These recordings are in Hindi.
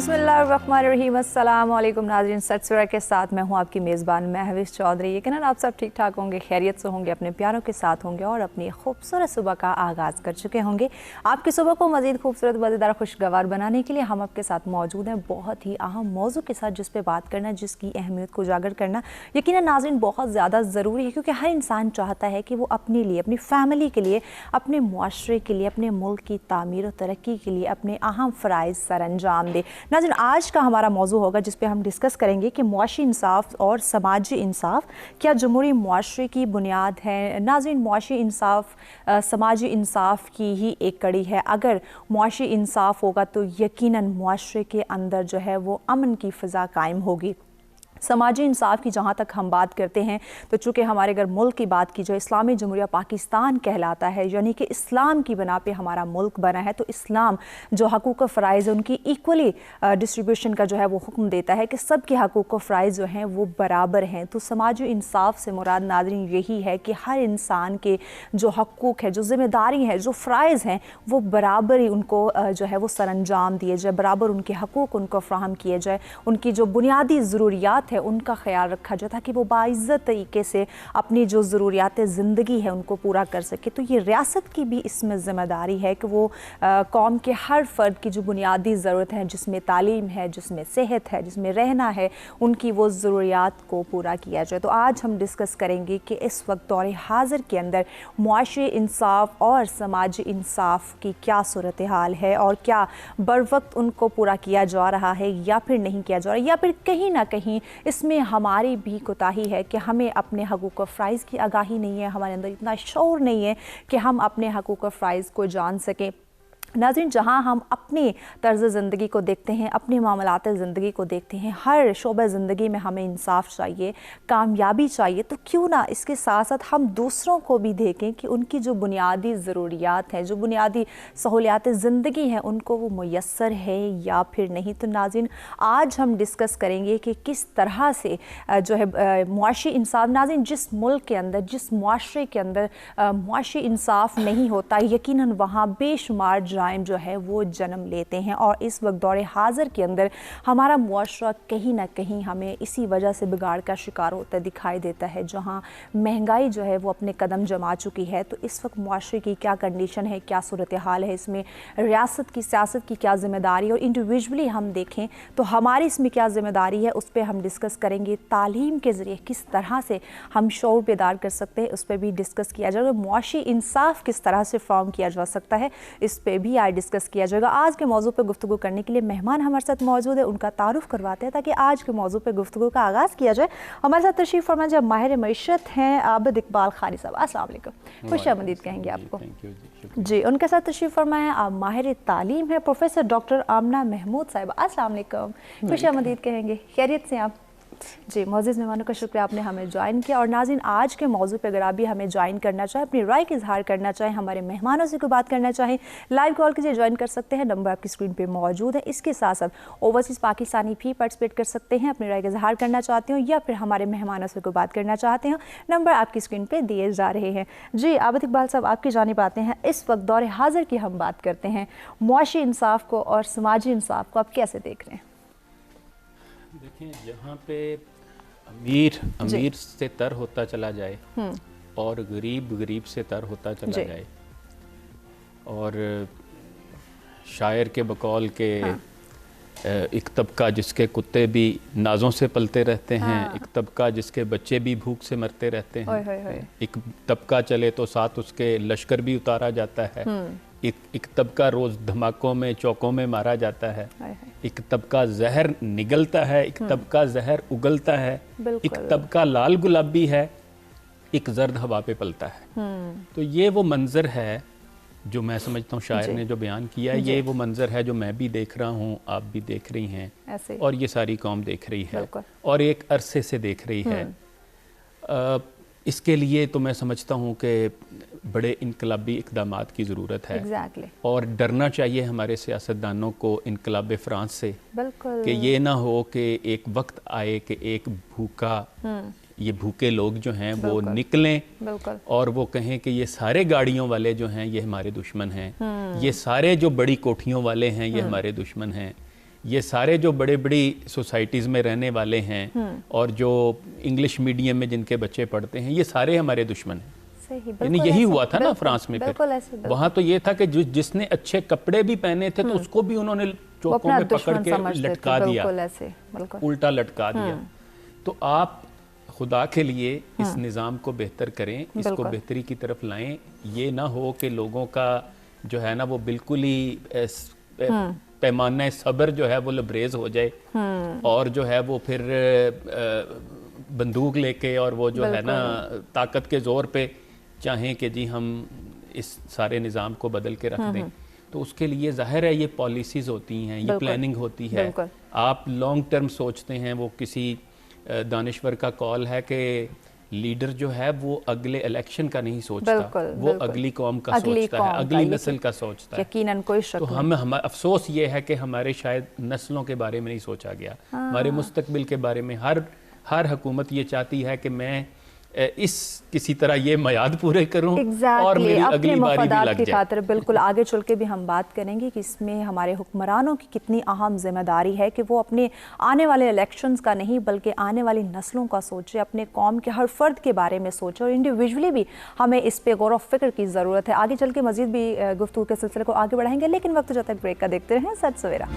बिस्मिल्लाहिर्रहमानिर्रहीम। अस्सलाम वालेकुम नाज़रीन, सत सूरह के साथ मैं हूँ आपकी मेज़बान महविश चौधरी। यकीनन आप सब ठीक ठाक होंगे, खैरियत से होंगे, अपने प्यारों के साथ होंगे और अपनी खूबसूरत सुबह का आगाज़ कर चुके होंगे। आपकी सुबह को मज़ीद खूबसूरत, मज़ेदार, खुशगवार बनाने के लिए हम आपके साथ मौजूद हैं बहुत ही अहम मौजू के साथ, जिस पर बात करना, जिसकी अहमियत को उजागर करना यकीनन नाज़रीन बहुत ज़्यादा ज़रूरी है, क्योंकि हर इंसान चाहता है कि वो अपने लिए, अपनी फैमिली के लिए, अपने मुआशरे के लिए, अपने मुल्क की तामीर और तरक्की के लिए अपने अहम फ़राइज़ सर अंजाम दे। नाज़रीन, आज का हमारा मौजू होगा जिस पे हम डिस्कस करेंगे कि मुआशी इंसाफ और समाजी इंसाफ क्या जमहूरी मुआशरे की बुनियाद है। नाज़रीन, मुआशी इंसाफ समाजी इंसाफ की ही एक कड़ी है। अगर मुआशी इंसाफ होगा तो यकीनन मुआशरे के अंदर जो है वो अमन की फ़िज़ा कायम होगी। समाजी इंसाफ की जहाँ तक हम बात करते हैं तो चूँकि हमारे अगर मुल्क की बात की जाए, इस्लामी जमहूरिया पाकिस्तान कहलाता है, यानी कि इस्लाम की बना पे हमारा मुल्क बना है, तो इस्लाम जो हकूक़ व फ़राइज़ है उनकी इक्वली डिस्ट्रीब्यूशन का जो है वो हुक्म देता है कि सब के हकूक़ व फ़राइज़ जो हैं वो बराबर हैं। तो समाजी इंसाफ से मुराद नाज़रीन यही है कि हर इंसान के जो हकूक़ है, जो ज़िम्मेदारी है, जो फ़राइज़ हैं वो बराबर ही उनको जो है वो सर अंजाम दिए जाए, बराबर उनके हकूक़ उनको फ़राहम किए जाए, उनकी जो बुनियादी ज़रूरियात है उनका ख्याल रखा जाए ताकि वो बाइज़्ज़त तरीके से अपनी जो ज़रूरियात ज़िंदगी है उनको पूरा कर सके। तो ये रियासत की भी इसमें ज़िम्मेदारी है कि वो कौम के हर फ़र्द की जो बुनियादी ज़रूरत है, जिसमें तालीम है, जिसमें सेहत है, जिसमें रहना है, उनकी वो ज़रूरियात को पूरा किया जाए। तो आज हम डिस्कस करेंगे कि इस वक्त दौर हाज़िर के अंदर मुआशी इंसाफ और समाजी इंसाफ की क्या सूरत हाल है और क्या बर वक्त उनको पूरा किया जा रहा है या फिर नहीं किया जा रहा, या फिर कहीं ना कहीं इसमें हमारी भी कोताही है कि हमें अपने हकूक़ व फ़राइज़ की आगाही नहीं है, हमारे अंदर इतना शऊर नहीं है कि हम अपने हकूक़ व फ़राइज़ को जान सकें। नाज़रीन, जहाँ हम अपनी तर्ज़ ज़िंदगी को देखते हैं, अपनी मामलात ज़िंदगी को देखते हैं, हर शोबे ज़िंदगी में हमें इंसाफ चाहिए, कामयाबी चाहिए, तो क्यों ना इसके साथ साथ हम दूसरों को भी देखें कि उनकी जो बुनियादी ज़रूरियात हैं, जो बुनियादी सहूलियात ज़िंदगी हैं, उनको वो मुयस्सर है या फिर नहीं। तो नाज़रीन, आज हम डिस्कस करेंगे कि किस तरह से जो है मुआशी इंसाफ, नाज़रीन जिस मुल्क के अंदर, जिस मुआशरे के अंदर मुआशी इंसाफ नहीं होता, यकीनन वहाँ बेशुमार क्राइम जो है वो जन्म लेते हैं। और इस वक्त दौरे हाज़िर के अंदर हमारा मुआशरा कहीं ना कहीं हमें इसी वजह से बिगाड़ का शिकार होता दिखाई देता है, जहां महंगाई जो है वो अपने कदम जमा चुकी है। तो इस वक्त मुआशरे की क्या कंडीशन है, क्या सूरत हाल है, इसमें रियासत की, सियासत की क्या ज़िम्मेदारी, और इंडिविजुअली हम देखें तो हमारी इसमें क्या ज़िम्मेदारी है, उस पर हम डिस्कस करेंगे। तालीम के ज़रिए किस तरह से हम शऊर बेदार कर सकते हैं, उस पर भी डिस्कस किया जाएगा। मुआशी इंसाफ किस तरह से फॉर्म किया जा सकता है, इस पर भी आज डिस्कस किया जाएगा। आज के मौजू पर गुफ्तगू करने के लिए मेहमान हमारे साथ मौजूद है, उनका तारुफ करवाते हैं ताकि आज के मौजू पर गुफ्तगू का आगाज़ किया जाए। हमारे साथ तशरीफ़ फरमा जब माहिर मईशत हैं आबिद इकबाल ख़ानी साहब, अस्सलाम वालेकुम, खुशामदीद कहेंगे आपको जी। उनके साथ तशरीफ़ फरमा है आप माहिर तालीम है प्रोफेसर डॉक्टर आमना महमूद साहिबा, अस्सलाम वालेकुम, खुशामदीद कहेंगे, खैरियत से आप जी। मौजूद मेहमानों का शुक्रिया, आपने हमें ज्वाइन किया। और नाज़रीन, आज के मौजू पर अगर आप भी हमें ज्वाइन करना चाहें, अपनी राय का इजहार करना चाहें, हमारे मेहमानों से कोई बात करना चाहें, लाइव कॉल कीजिए, ज्वाइन कर सकते हैं, नंबर आपकी स्क्रीन पे मौजूद है। इसके साथ साथ ओवरसीज़ पाकिस्तानी भी पार्टिसिपेट कर सकते हैं, अपनी राय का इजहार करना चाहते हो या फिर हमारे मेहमानों से कोई बात करना चाहते हो, नंबर आपकी स्क्रीन पर दिए जा रहे हैं। जी आबिद इकबाल साहब, आपकी जानिब आते हैं। इस वक्त दौर हाज़िर की हम बात करते हैं, मुआशी इंसाफ को और समाजी इंसाफ को आप कैसे देख रहे हैं? देखिए, जहाँ पे अमीर से तर होता चला जाए और गरीब से तर होता चला जाए, और शायर के बकौल के एक तबका जिसके कुत्ते भी नाज़ों से पलते रहते हैं, एक तबका जिसके बच्चे भी भूख से मरते रहते हैं, एक तबका चले तो साथ उसके लश्कर भी उतारा जाता है, एक तबका रोज़ धमाकों में, चौकों में मारा जाता है, एक तबका जहर निगलता है, एक तबका जहर उगलता है, एक तबका लाल गुलाबी है, एक जर्द हवा पे पलता है। तो ये वो मंजर है जो मैं समझता हूँ शायर ने जो बयान किया है, ये वो मंजर है जो मैं भी देख रहा हूँ, आप भी देख रही हैं और ये सारी कौम देख रही है और एक अरसे से देख रही है। इसके लिए तो मैं समझता हूँ कि बड़े इनकलाबी इक़दामात की ज़रूरत है और डरना चाहिए हमारे सियासतदानों को इनकलाब फ्रांस से, कि ये ना हो कि एक वक्त आए कि एक ये भूखे लोग जो हैं वो निकलें और वो कहें कि ये सारे गाड़ियों वाले जो हैं ये हमारे दुश्मन हैं, ये सारे जो बड़ी कोठियों वाले हैं ये हमारे दुश्मन हैं, ये सारे जो बड़े बड़ी सोसाइटीज़ में रहने वाले हैं और जो इंग्लिश मीडियम में जिनके बच्चे पढ़ते हैं, ये सारे हमारे दुश्मन हैं। यानी यही हुआ था ना फ्रांस में। फिर वहाँ तो ये था कि जिसने अच्छे कपड़े भी पहने थे तो उसको भी उन्होंने चौकों में पकड़ के लटका दिया, उल्टा लटका दिया। तो आप खुदा के लिए इस निज़ाम को बेहतर करें, इसको बेहतरी की तरफ लाएं। ये ना हो कि लोगों का जो है ना वो बिल्कुल ही पैमाना सब्र जो है वो लबरेज हो जाए और जो है वो फिर बंदूक लेके और वो जो है ना ताकत के जोर पे चाहें कि जी हम इस सारे निज़ाम को बदल के रख दें। तो उसके लिए ज़ाहिर है ये पॉलिसीज़ होती हैं, ये प्लानिंग होती है। आप लॉन्ग टर्म सोचते हैं। वो किसी दानिश्वर का कॉल है कि लीडर जो है वो अगले इलेक्शन का नहीं सोचता, वो अगली कौम का सोचता है, अगली नस्ल का सोचता है। यकीनन कोई शक तो हम अफसोस ये है कि हमारे शायद नस्लों के बारे में नहीं सोचा गया। हमारे मुस्तकबिल के बारे में हर हुकूमत ये चाहती है कि मैं इस किसी तरह ये मयाद पूरे करूं और मेरी अगली बारी भी लग जाए। खातिर बिल्कुल आगे चल के भी हम बात करेंगे कि इसमें हमारे हुक्मरानों की कितनी अहम जिम्मेदारी है कि वो अपने आने वाले इलेक्शंस का नहीं बल्कि आने वाली नस्लों का सोचे, अपने कौम के हर फर्द के बारे में सोचे और इंडिविजुअली भी हमें इस पे गौर व फिक्र की ज़रूरत है। आगे चल के मजीद भी गुफ्तगू के सिलसिले को आगे बढ़ाएंगे, लेकिन वक्त जब तक ब्रेक का देखते रहें सच सवेरा।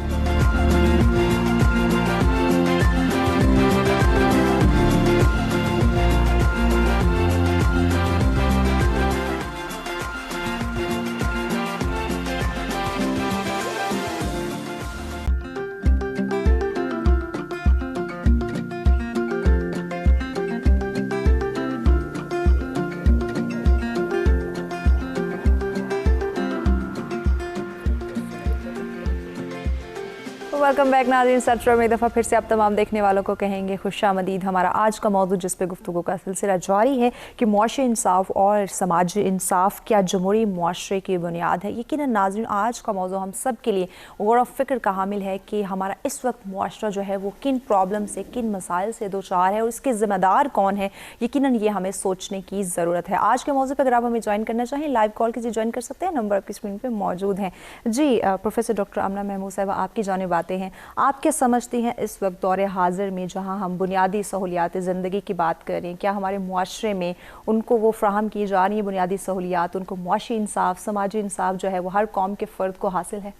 वेलकम बैक नाज़रीन। सत्र में एक दफ़ा फिर से आप तमाम देखने वालों को कहेंगे खुशामदीद। हमारा आज का मौजूद जिस पे गुफ्तगू का सिलसिला जारी है कि मुआशी इंसाफ और समाजी इंसाफ क्या जमहूरी मुआशरे की बुनियाद है। यकीनन नाज़रीन आज का मौजूद हम सब के लिए गौर व फिक्र का हामिल है कि हमारा इस वक्त मुआशरा जो है वो किन प्रॉब्लम से, किन मसाइल से दो चार है और इसके ज़िम्मेदार कौन है। यकीनन ये हमें सोचने की ज़रूरत है। आज के मौजूद पर अगर आप हमें ज्वाइन करना चाहें लाइव कॉल कीजिए, ज्वाइन कर सकते हैं, नंबर आपकी स्क्रीन पर मौजूद है। जी प्रोफेसर डॉक्टर अमना महमूद साहब, आपकी जानिब बातें हैं। आप क्या समझती हैं इस वक्त दौरे हाजिर में जहां हम बुनियादी सहूलियात ज़िंदगी की बात करें, क्या हमारे मुआशरे में उनको वो फ्राहम की जा रही है बुनियादी सहूलियात, उनको मुआशी इंसाफ, समाजी इंसाफ जो है वो हर कौम के फ़र्द को हासिल है?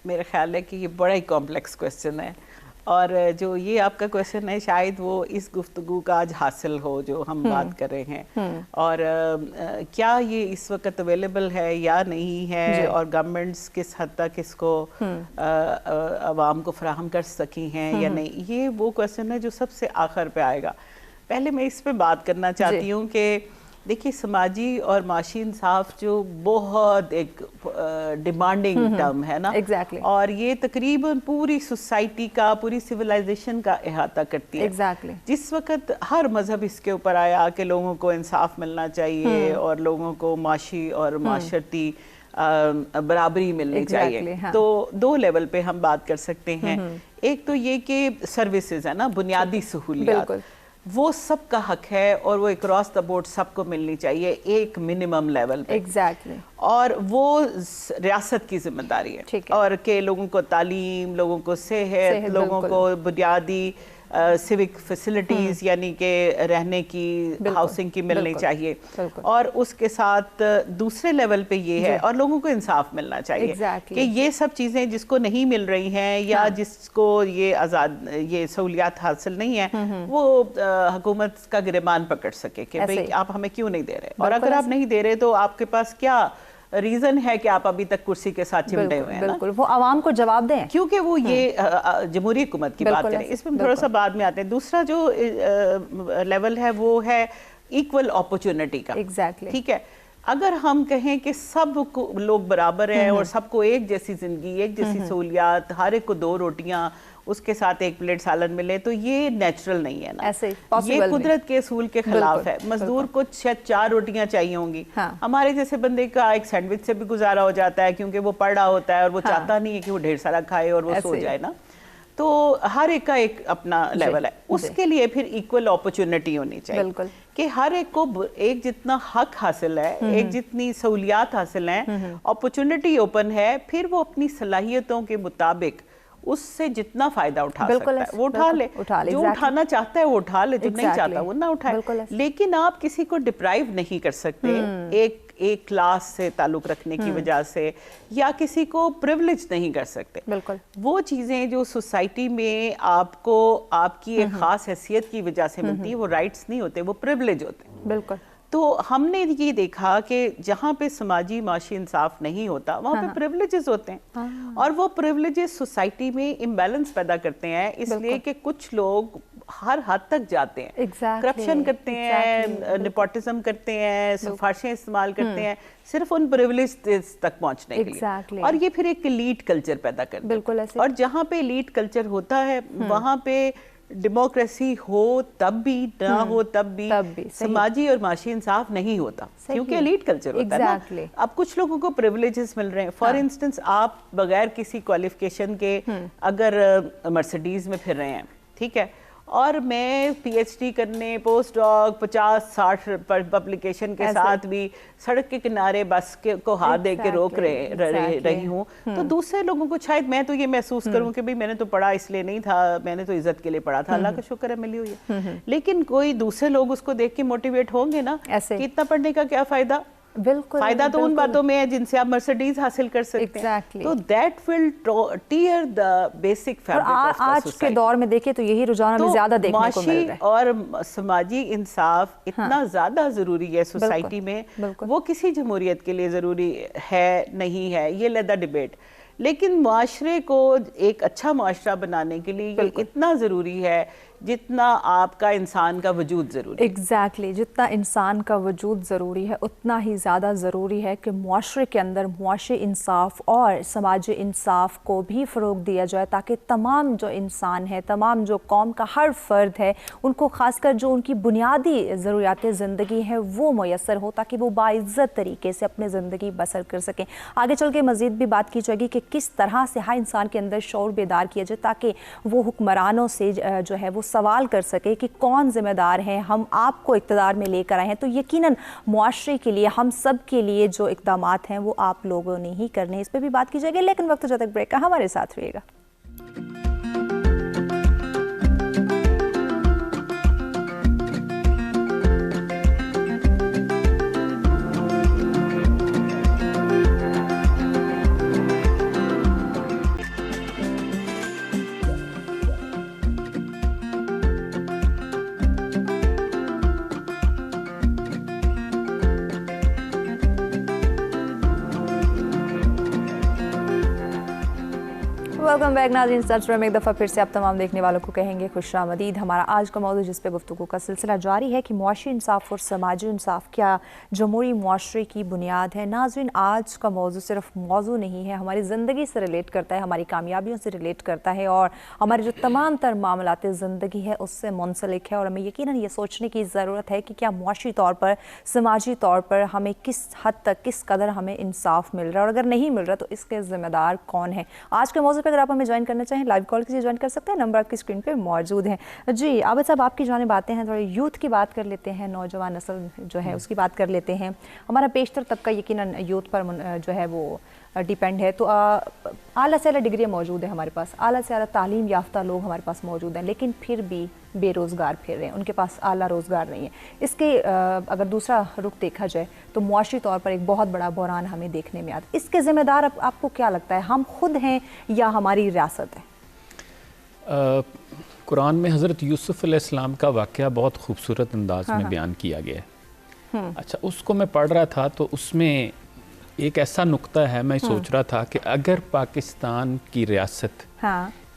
मेरा ख्याल है कि ये बड़ा ही कॉम्प्लेक्स क्वेश्चन है और जो ये आपका क्वेश्चन है शायद वो इस गुफ्तगू का आज हासिल हो जो हम बात कर रहे हैं। और क्या ये इस वक्त अवेलेबल है या नहीं है और गवर्नमेंट्स किस हद तक इसको आवाम को फराहम कर सकी हैं या नहीं, ये वो क्वेश्चन है जो सबसे आखिर पे आएगा। पहले मैं इस पे बात करना चाहती हूँ कि देखिए समाजी और माशी इंसाफ जो बहुत एक डिमांडिंग टर्म है ना, और ये तकरीबन पूरी सोसाइटी का, पूरी सिविलाइजेशन का अहाता करती है। जिस वक्त हर मजहब इसके ऊपर आया कि लोगों को इंसाफ मिलना चाहिए और लोगों को माशी और माशरती बराबरी मिलनी चाहिए, तो दो लेवल पे हम बात कर सकते हैं। एक तो ये कि सर्विसेज है ना, बुनियादी सहूलियात, वो सबका हक है और वो अक्रॉस द बोर्ड सबको मिलनी चाहिए एक मिनिमम लेवल पे। और वो रियासत की जिम्मेदारी है और के लोगों को तालीम, लोगों को सेहत, लोगों को बुनियादी सिविक फैसिलिटीज यानी कि रहने की, हाउसिंग की मिलनी चाहिए। और उसके साथ दूसरे लेवल पे ये है और लोगों को इंसाफ मिलना चाहिए कि ये सब चीज़ें जिसको नहीं मिल रही हैं या जिसको ये ये सहूलियात हासिल नहीं है वो हुकूमत का गिरबान पकड़ सके कि भाई आप हमें क्यों नहीं दे रहे, और अगर आप नहीं दे रहे तो आपके पास क्या रीजन है कि आप अभी तक कुर्सी के साथ चिमटे हुए हैं। बिल्कुल, वो आवाम को जवाब दें, क्योंकि वो ये जमहूरी हुकूमत की बात करें, इसमें थोड़ा सा बाद में आते हैं। दूसरा जो लेवल है वो है इक्वल अपॉर्चुनिटी का। ठीक है, अगर हम कहें कि सब लोग बराबर हैं और सबको एक जैसी जिंदगी, एक जैसी सहूलियात, हर एक को 2 रोटियां, उसके साथ 1 प्लेट सालन मिले, तो ये नेचुरल नहीं है ना, ये कुदरत के असूल के खिलाफ है। मजदूर को 4 रोटियां चाहिए होंगी, हमारे जैसे बंदे का एक सैंडविच से भी गुजारा हो जाता है क्योंकि वो पढ़ रहा होता है और वो चाहता नहीं है कि वो ढेर सारा खाए और वो सो जाए ना। तो हर एक का एक अपना लेवल है, उसके लिए फिर इक्वल अपॉर्चुनिटी होनी चाहिए। बिल्कुल। कि हर एक को एक जितना हक हासिल है, एक जितनी सहूलियात हासिल हैं, अपॉर्चुनिटी ओपन है, फिर वो अपनी सलाहियतों के मुताबिक उससे जितना फायदा उठा सकता है वो उठा ले। जो उठाना चाहता है वो उठा ले, जो नहीं चाहता वो ना उठाए। लेकिन आप किसी को डिप्राइव नहीं कर सकते एक क्लास से ताल्लुक रखने की वजह से, या किसी को प्रिविलेज नहीं कर सकते। बिल्कुल। वो चीज़ें जो सोसाइटी में आपको आपकी एक खास हैसियत की वजह से मिलती है, वो राइट्स नहीं होते, वो प्रिविलेज होते हैं। बिल्कुल। तो हमने ये देखा कि जहाँ पे समाजी माशी इंसाफ नहीं होता वहाँ पे प्रिविलेजेस होते हैं, और वो प्रिविलेजेस सोसाइटी में इम्बैलेंस पैदा करते हैं, इसलिए कि कुछ लोग हर हद तक जाते हैं, करप्शन करते हैं, नेपोटिज्म करते हैं, सिफारिशें इस्तेमाल करते हैं सिर्फ उन प्रिविलेज तक पहुंचने के लिए, और ये फिर एक एलीट कल्चर पैदा करते हैं। बिल्कुल ऐसे। और जहाँ पे एलीट कल्चर होता है वहाँ पे डेमोक्रेसी हो तब भी, ना हो तब भी समाजी और माशी इंसाफ नहीं होता, क्योंकि एलीट कल्चर होता है ना। अब कुछ लोगों को प्रिविलेजेस मिल रहे हैं, फॉर इंस्टेंस आप बगैर किसी क्वालिफिकेशन के अगर मर्सिडीज में फिर रहे हैं, ठीक है, और मैं पीएचडी करने पोस्ट डॉक 50-60 पब्लिकेशन के साथ भी सड़क के किनारे बस को हाथ दे के रोक रही हूँ, तो दूसरे लोगों को शायद मैं तो ये महसूस करूँ कि भाई मैंने तो पढ़ा इसलिए नहीं था, मैंने तो इज्जत के लिए पढ़ा था, अल्लाह का शुक्र है मिली हुई है। लेकिन कोई दूसरे लोग उसको देख के मोटिवेट होंगे ना कि इतना पढ़ने का क्या फायदा। बिल्कुल, फायदा तो उन बातों में है जिनसे आप मर्सिडीज हासिल कर सकते हैं। तो that will tier the basic fabric of the आज के दौर में देखिए तो यही रुझान हमें ज्यादा देखने को मिल रहा है। और समाजी इंसाफ इतना ज्यादा जरूरी है सोसाइटी में, वो किसी जमहूरियत के लिए जरूरी है नहीं है, ये लेदा डिबेट, लेकिन मुआशरे को एक अच्छा मुआशरा बनाने के लिए ये इतना ज़रूरी है जितना आपका इंसान का वजूद ज़रूरी। एग्जैक्टली, जितना इंसान का वजूद ज़रूरी है उतना ही ज़्यादा ज़रूरी है कि मुआशरे के अंदर मुआशी इंसाफ और समाजी इंसाफ को भी फ़रोग दिया जाए, ताकि तमाम जो इंसान है, तमाम जो कौम का हर फ़र्द है, उनको ख़ासकर जो उनकी बुनियादी ज़रूरियात ज़िंदगी है वो मैसर हो, ताकि वो बाइज़्ज़त तरीके से अपनी ज़िंदगी बसर कर सकें। आगे चल के मज़ीद भी बात की जाएगी कि किस तरह से हर इंसान के अंदर शऊर बेदार किया जाए, ताकि वो हुक्मरानों से जो है वो सवाल कर सके कि कौन जिम्मेदार है, हम आपको इक़्तिदार में लेकर आए हैं तो यकीनन मुआशरे के लिए, हम सब के लिए जो इक़दामात हैं वो आप लोगों ने ही करने। इस पर भी बात की जाएगी, लेकिन वक्त जब तक ब्रेक का हमारे साथ रहिएगा। वेलकम बैक नाज़रीन, सब्सक्राइब में एक दफ़ा फिर से आप तमाम देखने वालों को कहेंगे खुशामदीद। हमारा आज का मौजूद जिस पे गुफ्तगू का सिलसिला जारी है कि मुआशी इंसाफ और समाजी इंसाफ क्या जमहूरी मुआशरे की बुनियाद है। नाज़रीन, आज का मौजू सिर्फ मौजू नहीं है, हमारी ज़िंदगी से रिलेट करता है, हमारी कामयाबियों से रिलेट करता है और हमारे जो तमाम तर मामलात ज़िंदगी है उससे मुंसलिक है। और हमें यकीनन ये सोचने की ज़रूरत है कि क्या मुआशी तौर पर, समाजी तौर पर हमें किस हद तक, किस कदर हमें इंसाफ मिल रहा है, और अगर नहीं मिल रहा तो इसके ज़िम्मेदार कौन है। आज के मौजू पर अगर आप हमें ज्वाइन करना चाहें, लाइव कॉल कीजिए, ज्वाइन कर सकते हैं, नंबर आपकी स्क्रीन पे मौजूद है। जी आबिद साहब, आपकी जानिब आते हैं, थोड़ी यूथ की बात कर लेते हैं, नौजवान नस्ल जो है उसकी बात कर लेते हैं। हमारा पेशतर तबका यकीनन यूथ पर जो है वो डिपेंड है। तो आला से आला डिग्रियाँ मौजूद है हमारे पास, आला से आला तालीम याफ्ता लोग हमारे पास मौजूद हैं, लेकिन फिर भी बेरोज़गार फिर रहे हैं, उनके पास आला रोज़गार नहीं है। इसके अगर दूसरा रुख देखा जाए तो मुआशी तौर पर एक बहुत बड़ा बहरान हमें देखने में आता है। इसके ज़िम्मेदार आपको क्या लगता है, हम खुद हैं या हमारी रियासत है? कुरान में हज़रत यूसुफ़ अलैहिस्सलाम का वाक़या बहुत खूबसूरत अंदाज में बयान किया गया है। अच्छा, उसको मैं पढ़ रहा था तो उसमें एक ऐसा नुक्ता है, मैं सोच रहा था कि अगर पाकिस्तान की रियासत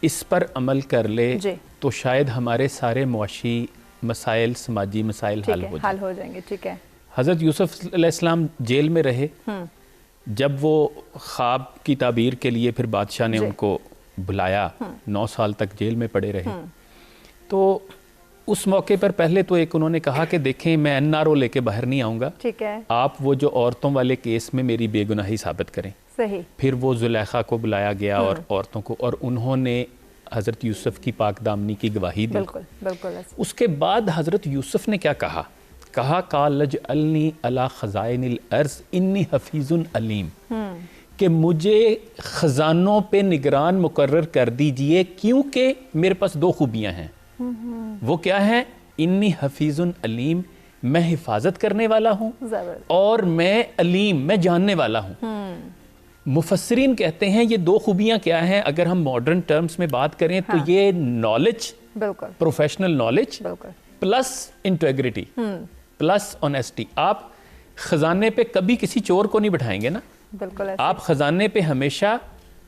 इस पर अमल कर ले तो शायद हमारे सारे मुआशी मसाइल, समाजी मसाइल हल हो जाएंगे। ठीक है। हज़रत यूसुफ़ अलैहिस्सलाम जेल में रहे, जब वो ख्वाब की ताबीर के लिए फिर बादशाह ने उनको बुलाया, 9 साल तक जेल में पड़े रहे। तो उस मौके पर पहले तो एक उन्होंने कहा कि देखें, मैं एनआरओ लेके बाहर नहीं आऊँगा, ठीक है, आप वो जो औरतों वाले केस में मेरी बेगुनाही साबित करें। सही। फिर वो जुलेखा को बुलाया गया और औरतों को, और उन्होंने हज़रत यूसुफ की पाक दामनी की गवाही दी। बिल्कुल बिल्कुल ऐसे। उसके बाद हज़रत यूसुफ ने क्या कहा? कालज अलनी अला खज़ाइनिल अर्ज़ इन्नी हफीजुन अलीम, कि मुझे ख़जानों पे निगरान मुकर्रर कर दीजिए क्योंकि मेरे पास दो खूबियाँ हैं। वो क्या है? इन्नी हफीजुन अलीम, मैं हिफाजत करने वाला हूँ, और मैं अलीम, मैं जानने वाला हूँ। मुफस्सिरीन कहते हैं ये दो खूबियाँ क्या हैं? अगर हम मॉडर्न टर्म्स में बात करें तो ये knowledge, professional knowledge plus integrity plus honesty. आप खजाने पे कभी किसी चोर को नहीं बिठाएंगे ना, बिल्कुल ऐसे। आप खजाने पे हमेशा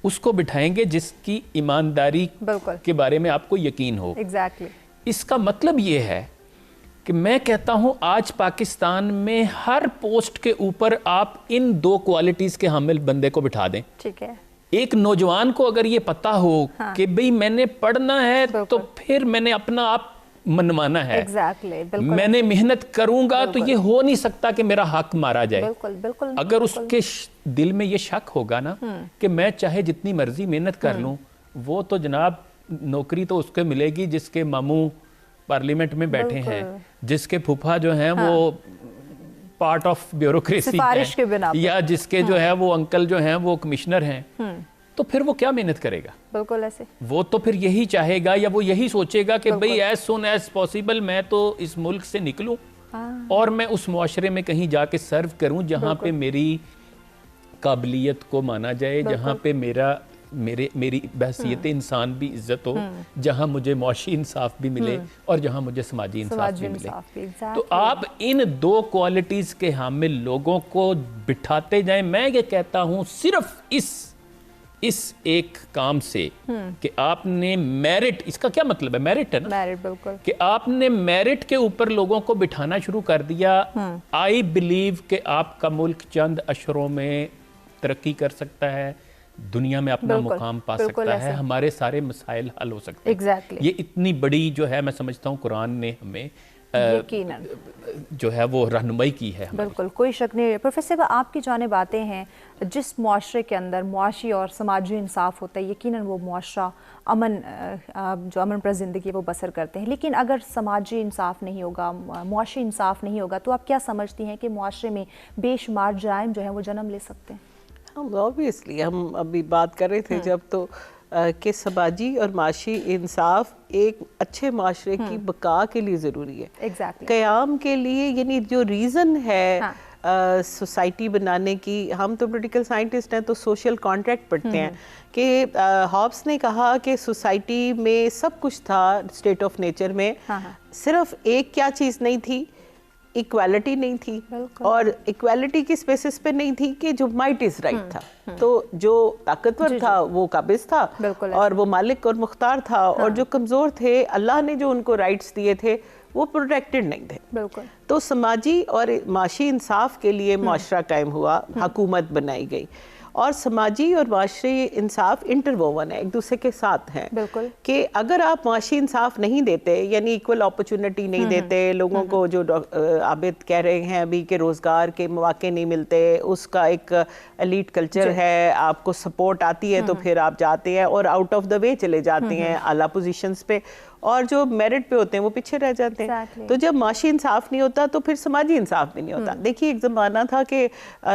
उसको बिठाएंगे जिसकी ईमानदारी के बारे में आपको यकीन हो। एग्जैक्टली। इसका मतलब ये है कि मैं कहता हूं आज पाकिस्तान में हर पोस्ट के ऊपर आप इन दो क्वालिटीज के हामिल बंदे को बिठा दें। ठीक है। एक नौजवान को अगर ये पता हो कि भाई मैंने पढ़ना है तो फिर मैंने अपना आप मनवाना है, मैंने मेहनत करूंगा तो ये हो नहीं सकता कि मेरा हक मारा जाए। बिल्कुल। अगर उसके दिल में ये शक होगा ना कि मैं चाहे जितनी मर्जी मेहनत कर लूं, वो तो जनाब नौकरी तो उसके मिलेगी जिसके मामू पार्लियामेंट में बैठे हैं, जिसके फूफा जो हैं वो पार्ट ऑफ ब्यूरोक्रेसी हैं, या जिसके जो है वो अंकल जो हैं वो कमिश्नर हैं, तो फिर वो क्या मेहनत करेगा? बिल्कुल ऐसे। वो तो फिर यही चाहेगा या वो यही सोचेगा कि भाई एज सुन एज पॉसिबल मैं तो इस मुल्क से निकलूं और मैं उस मुआशरे में कहीं जाके सर्व करूं जहां पे मेरी काबिलियत को माना जाए, जहां पे मेरी बहसियत इंसान भी इज्जत हो, जहां मुझे मुआशी इंसाफ भी मिले और जहां मुझे समाजी इंसाफ भी मिले। तो आप इन दो क्वालिटीज के हामिल लोगों को बिठाते जाएं। मैं ये कहता हूं सिर्फ इस एक काम से कि आपने मेरिट, इसका क्या मतलब है? मेरिट है ना, मेरिट, बिल्कुल, कि आपने मेरिट के ऊपर लोगों को बिठाना शुरू कर दिया। आई बिलीव कि आपका मुल्क चंद अशरों में तरक्की कर सकता है, दुनिया में अपना मुकाम पा सकता है, हमारे सारे मसाइल हल हो सकते हैं। Exactly. ये इतनी बड़ी जो है मैं समझता हूँ कुरान ने हमें जो है वो रहनुमाई की है। बिल्कुल, कोई शक नहीं। प्रोफेसर आपकी जानिब आते हैं, जिस मुआशरे के अंदर मुआशी और समाजी इंसाफ होता है यकीनन वो मुआशरा जो अमन पर ज़िंदगी वो बसर करते हैं। लेकिन अगर समाजी इंसाफ नहीं होगा, मुआशी इंसाफ नहीं होगा, तो आप क्या समझती हैं कि मुआशरे में बेशुमार जराइम जो हैं वो जन्म ले सकते हैं? ऑब्वियसली हम अभी बात कर रहे थे जब तो कि समाजी और माशी इंसाफ एक अच्छे माशरे की बका के लिए ज़रूरी है। Exactly. क़याम के लिए, यानी जो रीज़न है सोसाइटी बनाने की, हम तो पॉलिटिकल साइंटिस्ट हैं तो सोशल कॉन्ट्रैक्ट पढ़ते हैं कि हॉब्स ने कहा कि सोसाइटी में सब कुछ था, स्टेट ऑफ नेचर में सिर्फ एक क्या चीज़ नहीं थी, इक्वालिटी नहीं थी, और इक्वालिटी की स्पेसिस पे नहीं थी कि जो माइट इज राइट था, तो जो ताकतवर था वो काबिज था और वो मालिक और मुख्तार था, और जो कमज़ोर थे अल्लाह ने जो उनको राइट्स दिए थे वो प्रोटेक्टेड नहीं थे। तो समाजी और माशी इंसाफ के लिए मुआशरा कायम हुआ, हुकूमत बनाई गई, और समाजी और माशी इंसाफ इंटरवोवन है, एक दूसरे के साथ हैं। कि अगर आप माशी इंसाफ नहीं देते, यानी इक्वल अपॉर्चुनिटी नहीं देते लोगों को, जो आबिद कह रहे हैं अभी के रोज़गार के मौके नहीं मिलते, उसका एक एलीट कल्चर है, आपको सपोर्ट आती है तो फिर आप जाते हैं और आउट ऑफ द वे चले जाते हैं आला पोजीशंस पे, और जो मेरिट पे होते हैं वो पीछे रह जाते हैं। तो जब माशी इंसाफ नहीं होता तो फिर समाजी इंसाफ भी नहीं होता। देखिए एक ज़माना था कि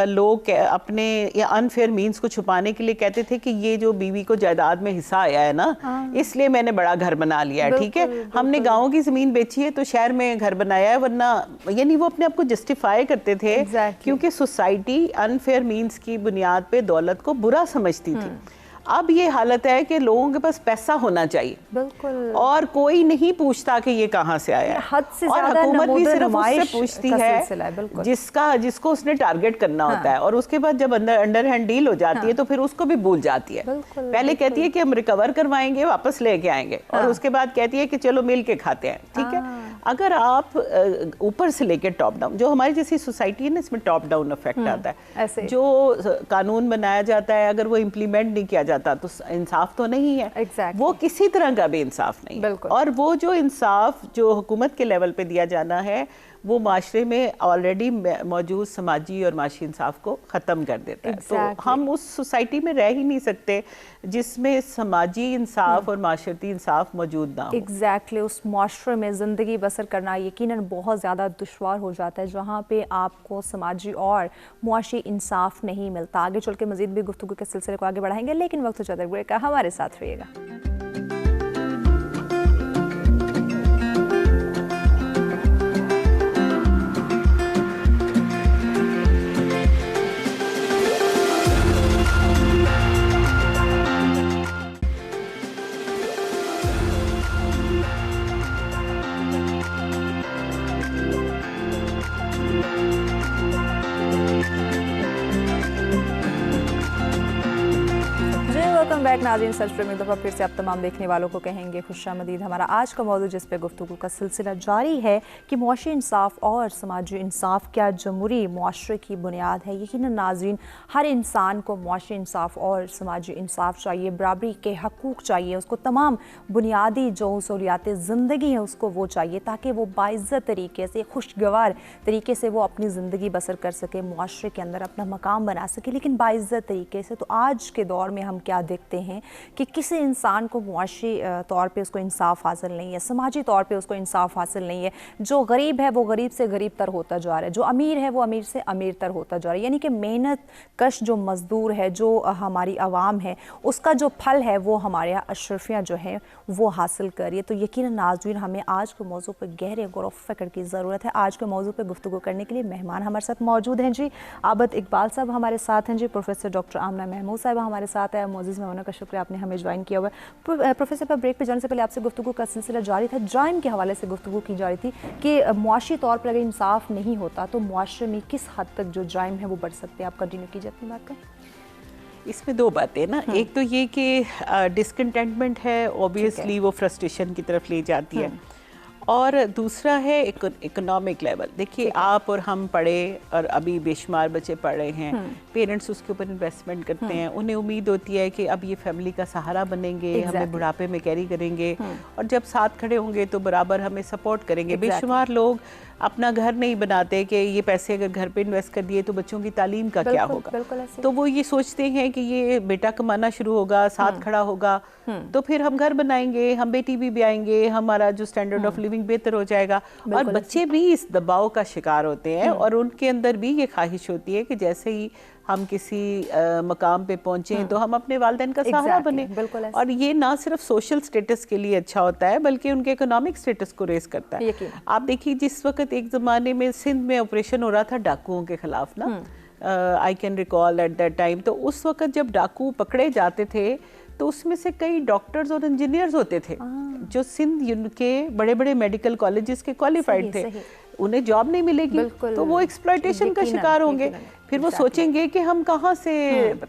लोग अपने या अनफेयर मीन्स को छुपाने के लिए कहते थे कि ये जो बीवी को जायदाद में हिस्सा आया है ना, इसलिए मैंने बड़ा घर बना लिया है, ठीक है, हमने गाँव की ज़मीन बेची है तो शहर में घर बनाया है, वरना, यानी वो अपने आप को जस्टिफाई करते थे क्योंकि सोसाइटी अनफेयर मीन्स की बुनियाद पे दौलत को बुरा समझती थी। अब ये हालत है कि लोगों के पास पैसा होना चाहिए, बिल्कुल, और कोई नहीं पूछता कि ये कहाँ से आया है, और हुकूमत भी सिर्फ उससे पूछती है जिसको उसने टारगेट करना होता है, और उसके बाद जब अंडर हैंड डील हो जाती है तो फिर उसको भी भूल जाती है। पहले कहती है कि हम रिकवर करवाएंगे, वापस लेके आएंगे, और उसके बाद कहती है कि चलो मिल के खाते हैं, ठीक है। अगर आप ऊपर से लेके टॉप डाउन, जो हमारी जैसी सोसाइटी है ना, इसमें टॉप डाउन इफेक्ट आता है। जो कानून बनाया जाता है अगर वो इम्प्लीमेंट नहीं किया जाता तो इंसाफ तो नहीं है, वो किसी तरह का भी इंसाफ नहीं है। और वो जो इंसाफ जो हुकूमत के लेवल पे दिया जाना है वो माशरे में ऑलरेडी मौजूद समाजी और माशी इंसाफ को ख़त्म कर देता है। तो हम उस सोसाइटी में रह ही नहीं सकते जिसमें समाजी इंसाफ और माशरती इंसाफ मौजूद ना हो। एग्जैक्टली उस माशरे में ज़िंदगी बसर करना यकीनन बहुत ज़्यादा दुश्वार हो जाता है जहाँ पे आपको समाजी और मुआशी इंसाफ नहीं मिलता। आगे चल के मज़ीद भी गुफ्तगू के सिलसिले को आगे बढ़ाएंगे, लेकिन वक्त हो जाता है ब्रेक का, हमारे साथ रहिएगा। वेलकम बैक नाज़रीन, सच में एक दफ़ा फिर से आप तमाम देखने वालों को कहेंगे खुशामदीद। हमारा आज का मौजूद जिस पे गुफ्तगू का सिलसिला जारी है कि मुआशी इंसाफ और समाजी इंसाफ क्या जमहूरी मुआशरे की बुनियाद है। यकीनन नाज़रीन, हर इंसान को मुआशी इंसाफ और समाजी इंसाफ चाहिए, बराबरी के हकूक़ चाहिए, उसको तमाम बुनियादी जो सहूलियात ज़िंदगी हैं उसको वो चाहिए ताकि वो बाइज़्ज़त तरीके से, खुशगवार तरीके से वो अपनी ज़िंदगी बसर कर सके, मुआशरे के अंदर अपना मकाम बना सके, लेकिन बाइज़्ज़त तरीके से। तो आज के दौर में हम क्या देखते हैं कि किसी इंसान को मुआशी तौर पे उसको इंसाफ हासिल नहीं है, समाजी तौर पे उसको इंसाफ हासिल नहीं है। जो गरीब है वो गरीब से गरीब तर होता जा रहा है, जो अमीर है वो अमीर से अमीर तर होता जा रहा है। यानी कि मेहनत कश जो मज़दूर है, जो हमारी आवाम है, उसका जो फल है वो हमारे यहाँ अशरफियाँ जो हैं वो हासिल करिए। तो यकीनन नाज़रीन, हमें आज के मौजू पर गहरे गौर व फ़िक्र की ज़रूरत है। आज के मौजू पर गुफ्तगू करने के लिए मेहमान हमारे साथ मौजूद हैं जी। आबद इकबाल साहब हमारे साथ हैं जी, प्रोफेसर डॉक्टर आमना महमूद साहिबा हमारे साथ है। मोअज़्ज़िज़ मेहमानों का शुक्रिया, आपने हमें ज्वाइन किया हुआ है। प्रोफेसर, पर ब्रेक पे जाने से पहले आपसे गुफ्तगू का सिलसिला जारी था, जराइम के हवाले से गुफ्तगू की जा रही थी कि मुआशी तौर पर अगर इंसाफ नहीं होता तो मुआशरे में किस हद तक जो जराइम है वो बढ़ सकते हैं। आप कंटिन्यू कीजिए अपनी बात का। इसमें दो बातें ना, एक तो ये कि डिसकंटेंटमेंट है, ऑब्वियसली वो फ्रस्ट्रेशन की तरफ ले जाती है, और दूसरा है इकोनॉमिक लेवल। देखिए, आप और हम पढ़े और अभी बेशुमार बच्चे पढ़ रहे हैं, पेरेंट्स उसके ऊपर इन्वेस्टमेंट करते हैं, उन्हें उम्मीद होती है कि अब ये फैमिली का सहारा बनेंगे, हमें बुढ़ापे में कैरी करेंगे और जब साथ खड़े होंगे तो बराबर हमें सपोर्ट करेंगे। बेशुमार लोग अपना घर नहीं बनाते कि ये पैसे अगर घर पे इन्वेस्ट कर दिए तो बच्चों की तालीम का क्या होगा। तो वो ये सोचते हैं कि ये बेटा कमाना शुरू होगा, साथ खड़ा होगा, तो फिर हम घर बनाएंगे, हम बेटी भी ब्याएंगे, हमारा जो स्टैंडर्ड ऑफ लिविंग बेहतर हो जाएगा। और बच्चे भी इस दबाव का शिकार होते हैं और उनके अंदर भी ये ख्वाहिश होती है कि जैसे ही हम किसी मकाम पे पहुंचे तो हम अपने वालिदैन का सहारा बने। और ये ना सिर्फ सोशल स्टेटस के लिए अच्छा होता है बल्कि उनके इकोनॉमिक स्टेटस को रेस करता है। आप देखिए, जिस वक्त एक ज़माने में सिंध में ऑपरेशन हो रहा था डाकुओं के खिलाफ ना, I can recall at that time, तो उस वक्त जब डाकू पकड़े जाते थे तो उसमें से कई डॉक्टर्स और इंजीनियर्स होते थे जो सिंध के बड़े बड़े मेडिकल कॉलेजेस के क्वालिफाइड थे। उन्हें जॉब नहीं मिलेगी तो वो एक्सप्लॉयटेशन का शिकार होंगे, फिर वो सोचेंगे कि हम कहाँ से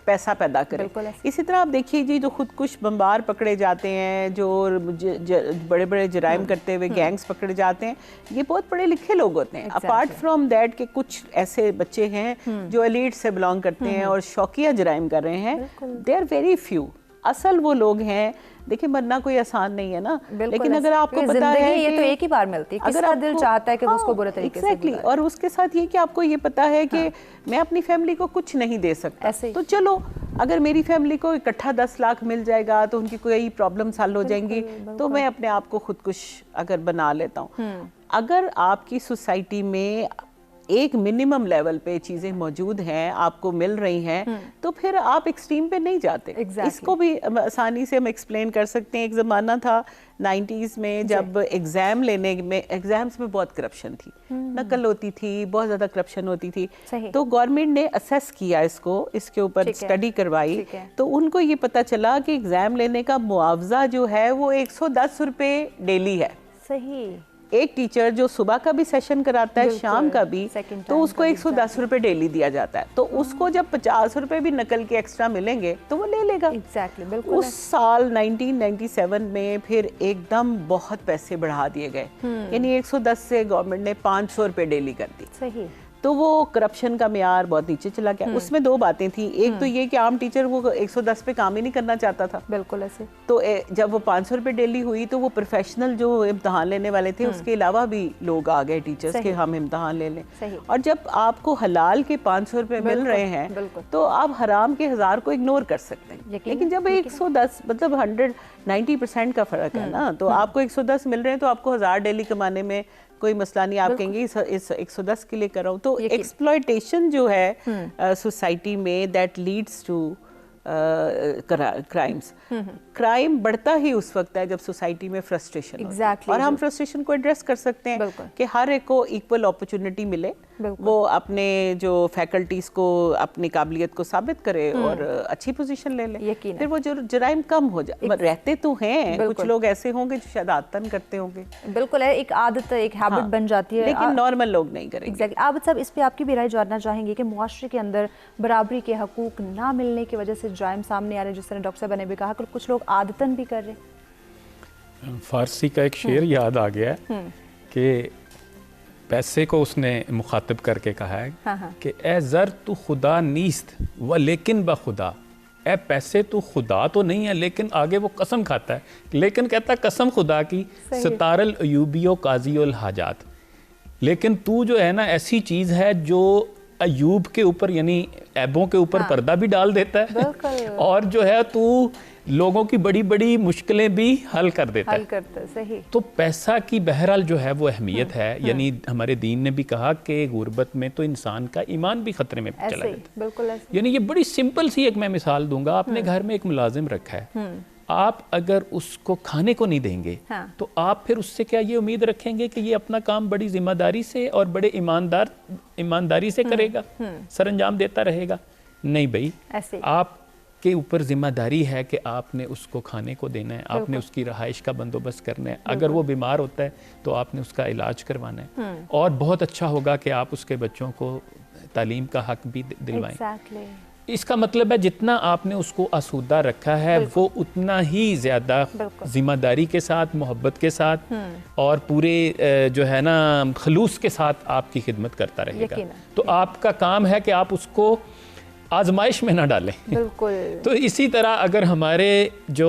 पैसा पैदा करें। इसी तरह आप देखिए जी, जो खुदकुश बमबार पकड़े जाते हैं, जो बड़े बड़े जराइम करते हुए गैंग्स पकड़े जाते हैं, ये बहुत पढ़े लिखे लोग होते हैं। अपार्ट फ्रॉम दैट के कुछ ऐसे बच्चे हैं जो एलीट से बिलोंग करते हैं और शौकिया जराइम कर रहे हैं, दे आर वेरी फ्यू। असल वो लोग हैं, देखिए मरना कोई आसान नहीं है ना, लेकिन अगर आपको पता है ये तो एक ही बार मिलती है, किसका दिल चाहता है कि वो उसको बुरे तरीके से गुजारे। और उसके साथ ये कि आपको ये पता है कि मैं अपनी फैमिली को कुछ नहीं दे सकता, तो चलो अगर मेरी फैमिली को इकट्ठा 10 लाख मिल जाएगा तो उनकी कोई प्रॉब्लम हल हो जाएंगी, तो मैं अपने आप को खुदकुश अगर बना लेता हूँ। अगर आपकी सोसाइटी में एक मिनिमम लेवल पे चीज़ें मौजूद हैं, आपको मिल रही हैं, तो फिर आप एक्सट्रीम पे नहीं जाते। इसको भी आसानी से हम एक्सप्लेन कर सकते हैं। एक ज़माना था 90s में जब एग्ज़ाम लेने में, एग्ज़ाम्स में बहुत करप्शन थी, नकल होती थी, बहुत ज़्यादा करप्शन होती थी। तो गवर्नमेंट ने असेस किया इसको, इसके ऊपर स्टडी करवाई, तो उनको ये पता चला कि एग्ज़ाम लेने का मुआवजा जो है वो 110 रुपये डेली है। सही। एक टीचर जो सुबह का भी सेशन कराता है, शाम का भी, तो उसको 110 रुपये डेली दिया जाता है। तो उसको जब 50 रुपये भी नकल के एक्स्ट्रा मिलेंगे तो वो ले लेगा। बिल्कुल। उस साल 1997 में फिर एकदम बहुत पैसे बढ़ा दिए गए, यानी 110 से गवर्नमेंट ने 500 रुपये डेली कर दी। सही। तो वो करप्शन का म्यार बहुत नीचे चला गया। उसमें दो बातें थी, एक तो ये कि आम टीचर वो 110 पे काम ही नहीं करना चाहता था। बिल्कुल ऐसे। तो जब वो 500 रुपये डेली हुई तो वो प्रोफेशनल जो इम्तहान लेने वाले थे उसके अलावा भी लोग आ गए टीचर्स के हम इम्तहान ले लें। और जब आपको हलाल के 500 रुपये मिल रहे हैं तो आप हराम के 1000 को इग्नोर कर सकते हैं। लेकिन जब 110 मतलब 90% का फर्क है ना, तो आपको 110 मिल रहे हैं तो आपको 1000 डेली कमाने में कोई मसला नहीं। आप कहेंगे इस 110 के लिए कर रहा हूँ। तो एक्सप्लॉयटेशन जो है सोसाइटी में that leads to crimes. Crime बढ़ता ही उस वक्त है जब सोसाइटी में फ्रस्ट्रेशन और हम फ्रस्ट्रेशन को एड्रेस कर सकते हैं कि हर एक को इक्वल अपॉर्चुनिटी मिले, वो अपने जो फैकल्टीज को अपनी काबिलियत को साबित करे और अच्छी पोजीशन ले ले, फिर वो जो जराइम कम हो जाए। रहते तो हैं कुछ लोग ऐसे होंगे जो शायद आदतन करते होंगे, बिल्कुल है, एक आदत एक हैबिट बन जाती है, लेकिन नॉर्मल लोग नहीं करेंगे। एग्जैक्टली। आबिद साहब, इस पे आपकी भी राय जानना चाहेंगे कि मुआशरे के अंदर बराबरी के हकूक ना मिलने की वजह से जराइम सामने आ रहे, जिस तरह डॉक्टर साहब ने भी कहा कि कुछ लोग आदतन भी कर रहे। फारसी का एक शेर याद आ गया कि पैसे को उसने मुखातिब करके कहा है कि ए ज़र तू खुदा नीस्त व लेकिन ब खुदा, ए पैसे तू खुदा तो नहीं है लेकिन आगे वो कसम खाता है, लेकिन कहता कसम खुदा की सतारल अयूबियो काजियुल हाजात, लेकिन तू जो है ना ऐसी चीज़ है जो अयूब के ऊपर यानी ऐबों के ऊपर पर्दा भी डाल देता है और जो है तू लोगों की बड़ी बड़ी मुश्किलें भी हल कर देता है। सही। तो पैसा की बहरहाल जो है वो अहमियत है, यानी हमारे दीन ने भी कहा कि गुर्बत में तो इंसान का ईमान भी खतरे में चला जाता है। बिल्कुल ऐसे। यानी ये बड़ी सिंपल सी एक मैं मिसाल दूंगा। आपने घर में एक मुलाजिम रखा है, आप अगर उसको खाने को नहीं देंगे तो आप फिर उससे क्या ये उम्मीद रखेंगे कि ये अपना काम बड़ी जिम्मेदारी से और बड़े ईमानदारी से करेगा, सरंजाम देता रहेगा? नहीं भाई, आपके ऊपर जिम्मेदारी है कि आपने उसको खाने को देना है, आपने उसकी रहाइश का बंदोबस्त करना है, अगर वो बीमार होता है तो आपने उसका इलाज करवाना है, और बहुत अच्छा होगा कि आप उसके बच्चों को तालीम का हक भी दिलवाएं। इसका मतलब है जितना आपने उसको आसूदा रखा है वो उतना ही ज़्यादा जिम्मेदारी के साथ, मोहब्बत के साथ और पूरे जो है ना खलूस के साथ आपकी खिदमत करता रहेगा। तो आपका काम है कि आप उसको आजमाइश में ना डालें। बिल्कुल। तो इसी तरह अगर हमारे जो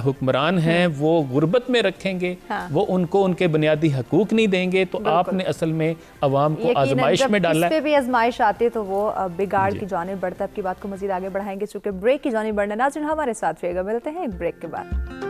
हुक्मरान हैं वो गुर्बत में रखेंगे, वो उनको उनके बुनियादी हकूक नहीं देंगे, तो आपने असल में अवाम को आजमाइश में डाला है। जब भी आजमाइश आती है तो वो बिगाड़ की जानिब बढ़ता है। आपकी बात को मजीद आगे बढ़ाएंगे चूंकि ब्रेक की जानिब बढ़ना। नाज़रीन हमारे साथ रहिएगा, मिलते हैं एक ब्रेक के बाद।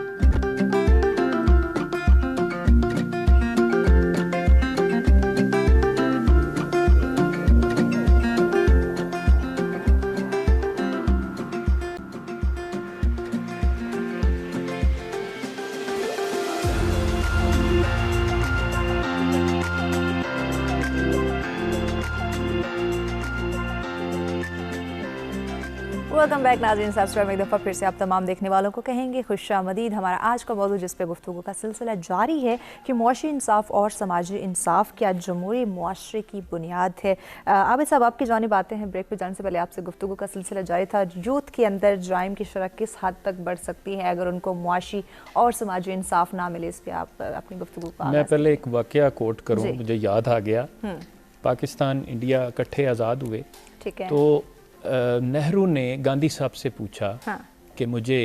वेलकम बैक नाज़रीन। सब्सक्राइब एक दफ़ा फिर से आप तमाम देखने वालों को कहेंगे खुशामदीद। हमारा आज का मौजूद जिस पे गुफ्तगू का सिलसिला जारी है कि मुआशी इंसाफ और समाजी इंसाफ क्या जमहूरी मुआशरे की बुनियाद है। आबिद साहब, आपकी जानिब आते हैं। ब्रेक पे जाने से पहले आपसे गुफ्तगू का सिलसिला जारी था, यूथ के अंदर जराइम की शरह किस हद तक बढ़ सकती है अगर उनको मुआशी और समाजी इंसाफ ना मिले। इस पर आप अपनी गुफ्तगू का मैं पहले एक वाक़या कोट करूँ, मुझे याद आ गया। पाकिस्तान इंडिया इकट्ठे आज़ाद हुए, ठीक है, तो नेहरू ने गांधी साहब से पूछा कि मुझे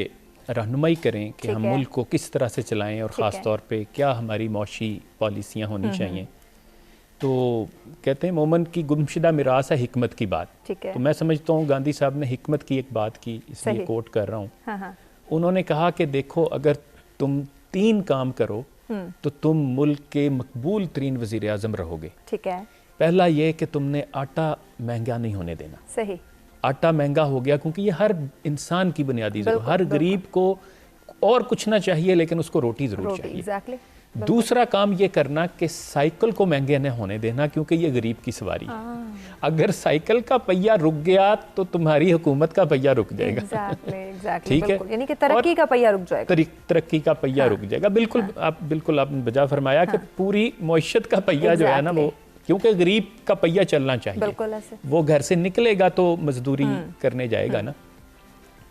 रहनुमाई करें कि हम मुल्क को किस तरह से चलाएं और ख़ास तौर पे क्या हमारी मौशी पॉलिसियाँ होनी चाहिए। तो कहते हैं मोमन की गुमशुदा मिरास है हिकमत की बात। तो मैं समझता हूँ गांधी साहब ने हिकमत की एक बात की, इसलिए कोट कर रहा हूँ। उन्होंने कहा कि देखो, अगर तुम 3 काम करो तो तुम मुल्क के मकबूल तरीन वज़ीर आज़म रहोगे। ठीक है। पहला ये कि तुमने आटा महंगा नहीं होने देना। सही। आटा महंगा हो गया क्योंकि ये हर इंसान की बुनियादी ज़रूरत, हर गरीब को और कुछ ना चाहिए लेकिन उसको रोटी ज़रूर चाहिए। दूसरा काम ये करना कि साइकिल को महंगे न होने देना क्योंकि ये गरीब की सवारी है। अगर साइकिल का पहिया रुक गया तो तुम्हारी हुकूमत का पहिया रुक जाएगा। ठीक है, यानी कि तरक्की का पहिया रुक जाएगा। तरक्की का पहिया रुक जाएगा। बिल्कुल आपने बजा फरमाया कि पूरी मईशत का पहिया जो है ना वो, क्योंकि गरीब का पहिया चलना चाहिए, वो घर से निकलेगा तो मजदूरी करने जाएगा ना।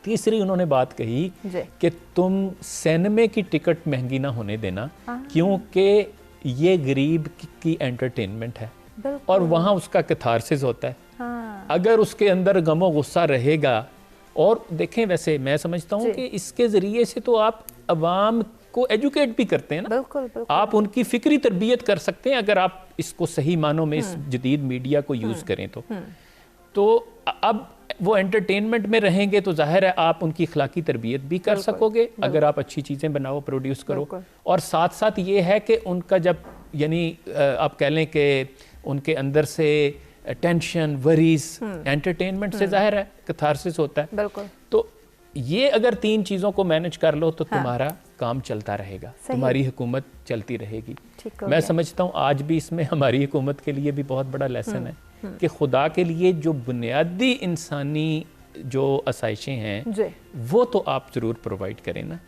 तीसरी उन्होंने बात कही कि तुम सिनेमा की टिकट महंगी ना होने देना क्योंकि ये गरीब की एंटरटेनमेंट है। और वहाँ उसका कैथारसिस होता है। हाँ। अगर उसके अंदर गमो गुस्सा रहेगा, और देखें वैसे मैं समझता हूँ कि इसके ज़रिए से तो आप अवाम को एजुकेट भी करते हैं ना। बिल्कुल, बिल्कुल। आप उनकी फिक्री तरबियत कर सकते हैं अगर आप इसको सही मानों में इस जदीद मीडिया को यूज़ करें तो अब वो एंटरटेनमेंट में रहेंगे तो जाहिर है आप उनकी अखलाकी तरबियत भी कर सकोगे अगर आप अच्छी चीज़ें बनाओ, प्रोड्यूस करो। और साथ साथ ये है कि उनका जब यानी आप कह लें कि उनके अंदर से टेंशन, वरीज, एंटरटेनमेंट से जाहिर है कैथारसिस होता है। बिल्कुल। तो ये अगर 3 चीज़ों को मैनेज कर लो तो तुम्हारा काम चलता रहेगा, तुम्हारी हुकूमत चलती रहेगी। मैं समझता हूँ आज भी इसमें हमारी हुकूमत के लिए भी बहुत बड़ा लेसन है कि खुदा के लिए जो बुनियादी इंसानी जो आसाइशें हैं वो तो आप ज़रूर प्रोवाइड करें ना।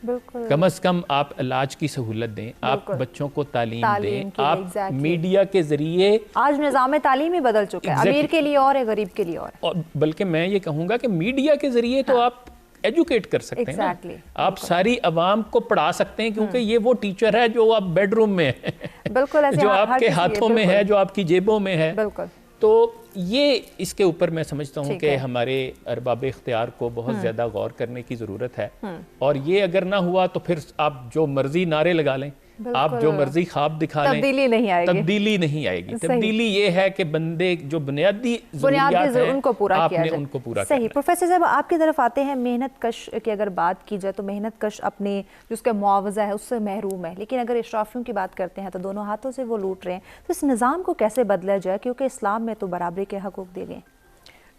कम अज़ कम आप इलाज की सहूलत दें, आप बच्चों को तालीम दें, आप मीडिया के ज़रिए। आज निज़ाम तालीम ही बदल चुका है, अमीर के लिए और है, गरीब के लिए और बल्कि मैं ये कहूँगा कि मीडिया के ज़रिए तो आप एजुकेट कर सकते हैं ना। आप सारी अवाम को पढ़ा सकते हैं क्योंकि ये वो टीचर है जो आप बेडरूम में है, बिल्कुल, जो आपके हाथों में है, जो आपकी जेबों में है। बिल्कुल। तो ये इसके ऊपर मैं समझता हूँ कि हमारे अरबाब इख्तियार को बहुत ज़्यादा गौर करने की ज़रूरत है। और ये अगर ना हुआ तो फिर आप जो मर्जी नारे लगा लें, आप जो मर्जी ख्वाब दिखा लें, तब्दीली नहीं आएगी। तब्दीली ये है कि बंदे जो बुनियादी ज़रूरियात हैं उनको पूरा किया जाए। उनको पूरा सही। प्रोफेसर साहब आपकी तरफ आते हैं। मेहनत कश की अगर बात की जाए तो मेहनत कश अपने जो उसका मुआवजा है उससे महरूम है, लेकिन अगर इशराफियों की बात करते हैं तो दोनों हाथों से वो लूट रहे हैं। तो इस निज़ाम को कैसे बदला जाए, क्योंकि इस्लाम में तो बराबरी के हकूक़ दिए गए।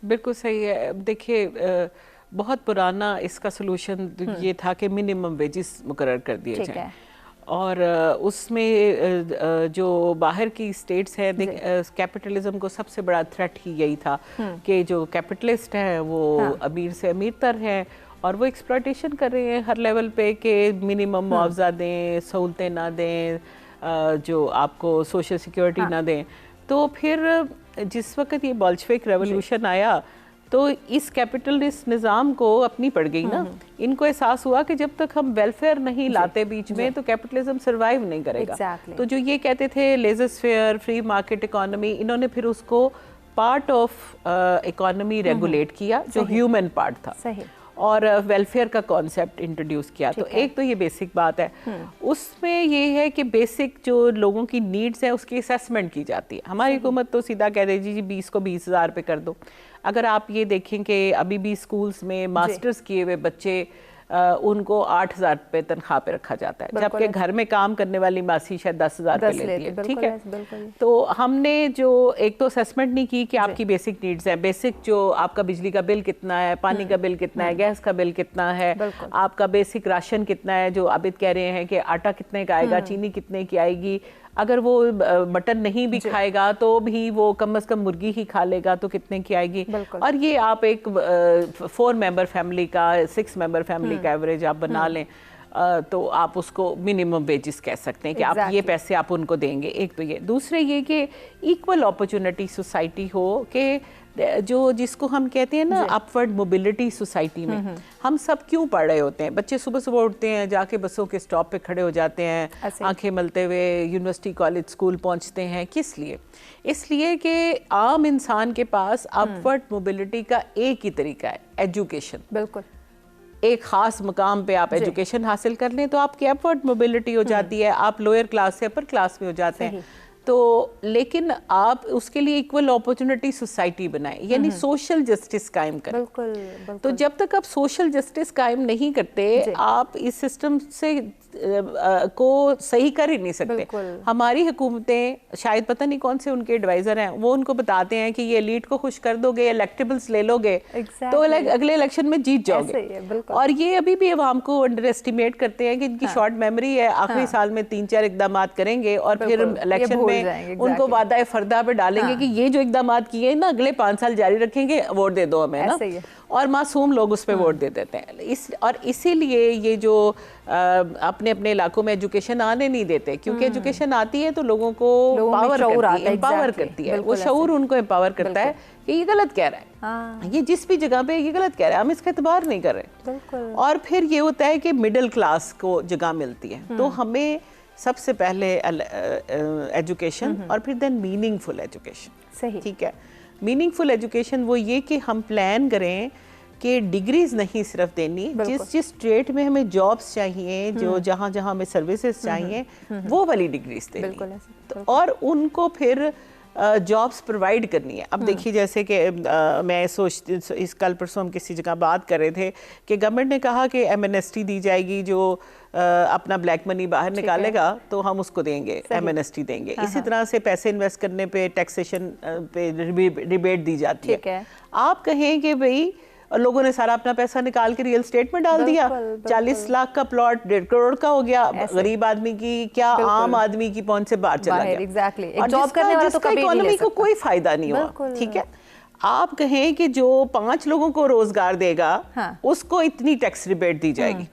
बिल्कुल सही है। देखिए बहुत पुराना इसका सोल्यूशन ये था कि मिनिमम वेजेस मुकर्रर कर दिए जाएं, और उसमें जो बाहर की स्टेट्स हैं, कैपिटलिज्म को सबसे बड़ा थ्रेट ही यही था कि जो कैपिटलिस्ट हैं वो अमीर से अमीर तर हैं और वो एक्सप्लॉयटेशन कर रहे हैं हर लेवल पे कि मिनिमम मुआवजा दें, सहूलतें ना दें, जो आपको सोशल सिक्योरिटी ना दें। तो फिर जिस वक्त ये बोल्शेविक रेवोल्यूशन आया तो इस कैपिटलिस्ट निज़ाम को अपनी पड़ गई ना। इनको एहसास हुआ कि जब तक हम वेलफेयर नहीं लाते बीच में तो कैपिटलिज्म सर्वाइव नहीं करेगा। तो जो ये कहते थे लेज़र-फेयर, फ्री मार्केट इकोनॉमी, इन्होंने फिर उसको पार्ट ऑफ इकोनॉमी रेगुलेट किया जो ह्यूमन पार्ट था। और वेलफेयर का कॉन्सेप्ट इंट्रोड्यूस किया। तो एक तो ये बेसिक बात है। उसमें ये है कि बेसिक जो लोगों की नीड्स है उसकी असेसमेंट की जाती है। हमारी हुकूमत तो सीधा कह देगी जी 20 को 20,000 पे कर दो। अगर आप ये देखें कि अभी भी स्कूल्स में मास्टर्स किए हुए बच्चे उनको 8,000 पे तनख्वाह पे रखा जाता है, जबकि घर में काम करने वाली मासी शायद 10,000 पे लेती है। ठीक है, तो हमने जो एक तो असेसमेंट नहीं की कि आपकी बेसिक नीड्स हैं। बेसिक जो आपका बिजली का बिल कितना है, पानी का बिल कितना है, गैस का बिल कितना है, आपका बेसिक राशन कितना है, जो आबिद कह रहे हैं कि आटा कितने का आएगा, चीनी कितने की आएगी, अगर वो मटन नहीं भी खाएगा तो भी वो कम से कम मुर्गी ही खा लेगा तो कितने की आएगी। और ये आप एक 4 मेंबर फैमिली का, 6 मेंबर फैमिली का एवरेज आप बना लें तो आप उसको मिनिमम वेजेस कह सकते हैं कि आप ये पैसे आप उनको देंगे। एक तो ये, दूसरे ये कि इक्वल अपॉर्चुनिटी सोसाइटी हो कि जो जिसको हम कहते हैं ना अपवर्ड मोबिलिटी सोसाइटी में हम सब क्यों पढ़ रहे होते हैं। बच्चे सुबह सुबह उठते हैं, जाके बसों के स्टॉप पे खड़े हो जाते हैं, आंखें मलते हुए यूनिवर्सिटी कॉलेज स्कूल पहुंचते हैं। किस लिए? इसलिए कि आम इंसान के पास अपवर्ड मोबिलिटी का एक ही तरीका है, एजुकेशन। बिल्कुल, एक ख़ास मुकाम पे आप एजुकेशन हासिल कर लें तो आपकी अपवर्ड मोबिलिटी हो जाती है, आप लोअर क्लास से अपर क्लास में हो जाते हैं। तो लेकिन आप उसके लिए इक्वल अपॉर्चुनिटी सोसाइटी बनाएं, यानी सोशल जस्टिस कायम करें। बिल्कुल, बिल्कुल। तो जब तक आप सोशल जस्टिस कायम नहीं करते आप इस सिस्टम से को सही कर ही नहीं सकते। हमारी हुकूमतें शायद पता नहीं कौन से उनके एडवाइजर हैं, वो उनको बताते हैं कि ये एलीट को खुश कर दोगे, इलेक्टेबल्स ले लोगे तो अगले इलेक्शन में जीत जाओगे। और ये अभी भी अवाम को अंडर एस्टिमेट करते हैं कि इनकी शॉर्ट मेमोरी है, आखिरी साल में 3-4 इकदाम करेंगे और फिर इलेक्शन में उनको वादा फरदा पे डालेंगे कि ये जो इकदाम किए ना अगले 5 साल जारी रखेंगे, वोट दे दो हमें ना। और मासूम लोग उस पर वोट दे देते हैं। और इसीलिए ये जो अपने अपने इलाकों में एजुकेशन आने नहीं देते, क्योंकि एजुकेशन आती है तो लोगों को एम्पावर करती है, वो शऊर उनको एम्पावर करता है कि ये गलत कह रहा है, ये जिस भी जगह पे ये गलत कह रहा है, हम इसका एतबार नहीं कर रहे। और फिर ये होता है कि मिडिल क्लास को जगह मिलती है। तो हमें सबसे पहले एजुकेशन और फिर देन मीनिंगफुल एजुकेशन। सही, ठीक है। मीनिंगफुल एजुकेशन वो ये कि हम प्लान करें कि डिग्रीज नहीं सिर्फ देनी, जिस स्टेट में हमें जॉब्स चाहिए, जो जहाँ जहाँ हमें सर्विसेज चाहिए, वो वाली डिग्रीज देनी, तो और उनको फिर जॉब्स प्रोवाइड करनी है। अब देखिए जैसे कि मैं सोचती, इस कल परसों हम किसी जगह बात कर रहे थे कि गवर्नमेंट ने कहा कि एमएनएसटी दी जाएगी, जो अपना ब्लैक मनी बाहर निकालेगा तो हम उसको देंगे, एमएनएसटी देंगे। इसी तरह से पैसे इन्वेस्ट करने पे टैक्सेशन पे रिबेट दी जाती है। आप कहें कि भाई लोगों ने सारा अपना पैसा निकाल के रियल एस्टेट में डाल दिया, 40 लाख का प्लॉट 1.5 करोड़ का हो गया, गरीब आदमी की क्या, आम आदमी की पहुंच से बाहर चला गया। एग्जैक्टली, और जॉब करने वाला तो कभी इकोनॉमी को कोई फायदा नहीं हुआ। ठीक है, आप कहें कि जो 5 लोगों को रोजगार देगा, उसको इतनी टैक्स रिबेट दी जाएगी,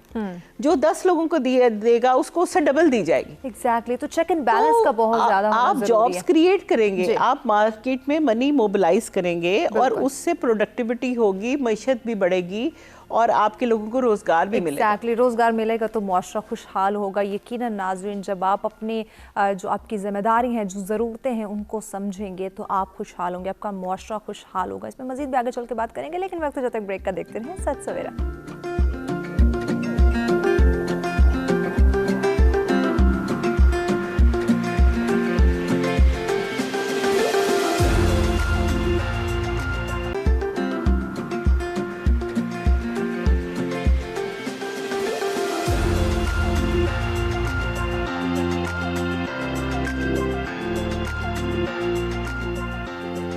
जो 10 लोगों को देगा उसको उससे डबल दी जाएगी। एग्जैक्टली, तो चेक एंड बैलेंस का बहुत ज्यादा होना आप जॉब्स क्रिएट करेंगे, आप मार्केट में मनी मोबिलाइज करेंगे और उससे प्रोडक्टिविटी होगी, मईशत भी बढ़ेगी और आपके लोगों को रोजगार भी मिलेगा। एग्जैक्टली, रोजगार मिलेगा तो मुआशरा खुशहाल होगा। यकीनन नाज़रीन, जब आप अपने जो आपकी जिम्मेदारी हैं, जो ज़रूरतें हैं, उनको समझेंगे तो आप खुशहाल होंगे, आपका मुआशरा खुशहाल होगा। इसमें मजीद भी आगे चल के बात करेंगे, लेकिन वक्त जब तक ब्रेक का देखते रहें सच सवेरा।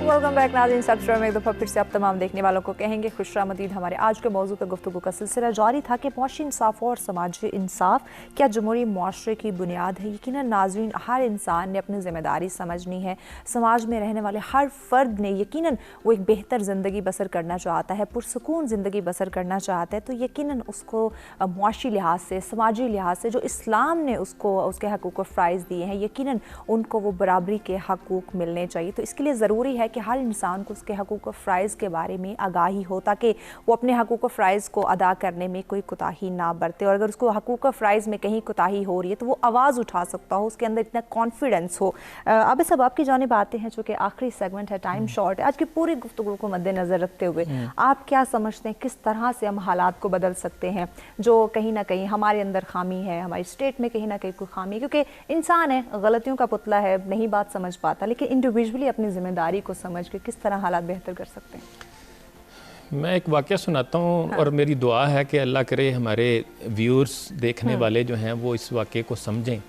वेलकम बैक नाज़रीन, सब्सक्राइब में एक दफ़ा फिर से आप तमाम देखने वालों को कहेंगे खुशरामदीद। हमारे आज के मौजू पर गुफ्तगू का सिलसिला जारी था कि मुआशी इंसाफ और समाजी इंसाफ क्या जमहूरी मुआशरे की बुनियाद है। यकीनन नाज़रीन, हर इंसान ने अपनी ज़िम्मेदारी समझनी है। समाज में रहने वाले हर फ़र्द ने यकीनन वो एक बेहतर ज़िंदगी बसर करना चाहता है, पुरसकून ज़िंदगी बसर करना चाहता है, तो यकीनन उसको मुआशी लिहाज से, समाजी लिहाज से जो इस्लाम ने उसको उसके हकूक़ व फ़राइज़ दिए हैं, यकीनन उनको वो बराबरी के हकूक़ मिलने चाहिए। तो इसके लिए ज़रूरी है कि हर इंसान को उसके हकूक़ व फ़राइज़ के बारे में आगाही हो, ताकि वो अपने हकूक़ व फ़राइज़ को अदा करने में कोई कोताही ना बरते। और अगर उसको हकूक़ व फ़राइज़ में कहीं कोताही हो रही है तो वो आवाज़ उठा सकता हो, उसके अंदर इतना कॉन्फिडेंस हो। अब सब आपकी जानिब आते हैं, चूँकि आखिरी सेगमेंट है, टाइम शॉर्ट है। आज की पूरी गुफ्तगू को मद्देनज़र रखते हुए आप क्या समझते हैं, किस तरह से हम हालात को बदल सकते हैं जो कहीं ना कहीं हमारे अंदर खामी है, हमारी स्टेट में कहीं ना कहीं कोई खामी है? क्योंकि इंसान है, गलतियों का पुतला है, नहीं बात समझ पाता, लेकिन इंडिविजुअली अपनी जिम्मेदारी को समझ के किस तरह हालात बेहतर कर सकते हैं। मैं एक वाक़या सुनाता हूँ और मेरी दुआ है कि अल्लाह करे हमारे व्यूअर्स, देखने वाले जो हैं, वो इस वाक़े को समझें